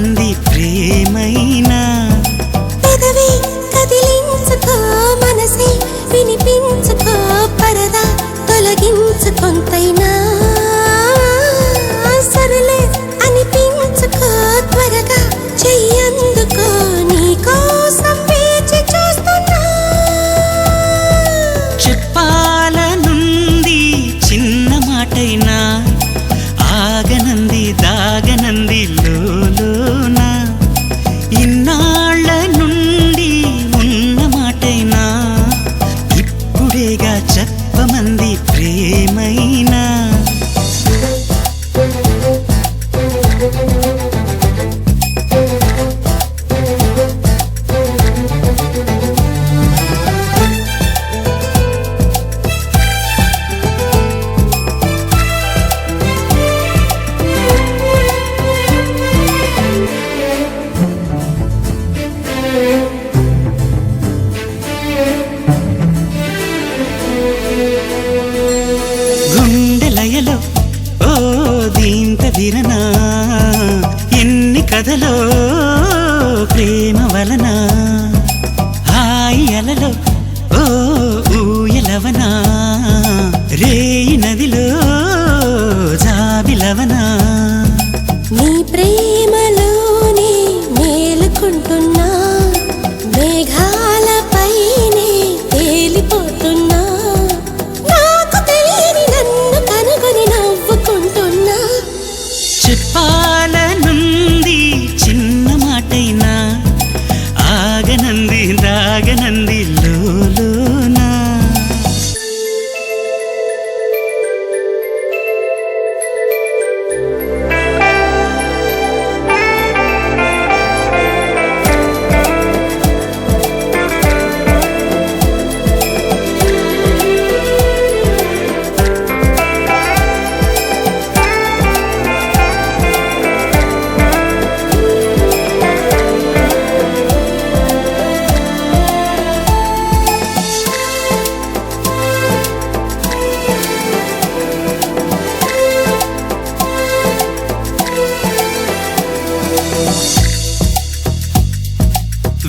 చెప్పమంది ప్రేమైనా పెదవి కదిలించుకో మనసే వినిపించుకో పరదా తొలగించు కొంతైనా సరలే అనిపించుకో త్వరగా చెయ్యందుకో నీకోసం వేచి చూస్తున్నా చెప్పాలనుంది చిన్న మాటైనా ఆగనంది దాగనంది లోలోనా ఇన్నాళ్ళ నుండి ఉన్న మాటైనా ఇప్పుడేగా చెప్పమంది ప్రేమైనా గుండెలయలో ఓ దీంత దిరనా ఎన్ని కథలో ప్రేమ వలన హాయి అలలో ఓ ఊయలవనా రేయి నదిలో జాబిలవనా నీ ప్రేమలోనే మేలుకుంటున్నా మేఘాలపైనే తేలిపోతున్నా నాకు తెలియని నన్ను కనుగొని నవ్వుకుంటున్నా చెప్పాలనుంది చిన్న మాటైనా ఆగనంది దాగనంది లోలోనా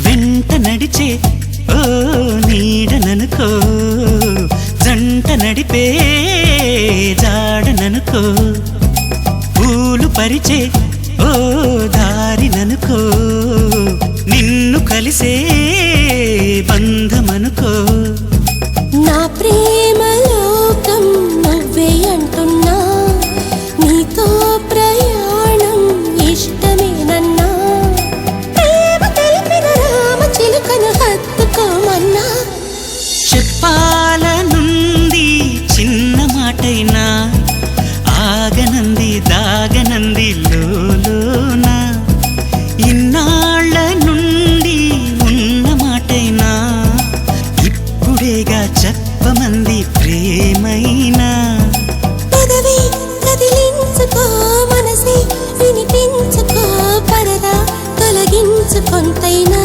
వెంట నడిచే ఓ నీడననుకో జంట నడిపే జాడననుకో పూలు పరిచే ఓ దారిననుకో నిన్ను కలిసే బంధమనుకో నా ప్రేమ లోకం నువ్వే అంటున్నా నీతో ప్రయాణం ఇష్టమేనన్నా ప్రేమ తెలిపిన రామ చిలుకను హత్తుకోమన్నా చెప్పాలనుంది చిన్న మాటైనా ఆగనంది దాగనంది లోలోనా ఇన్నాళ్ళ నుండి ఉన్న మాటైనా ఇప్పుడేగా చెప్పమంది ప్రేమైనా పెదవి కదిలించుకో మనసే వినిపించుకో పరదా తొలగించు కొంతైనా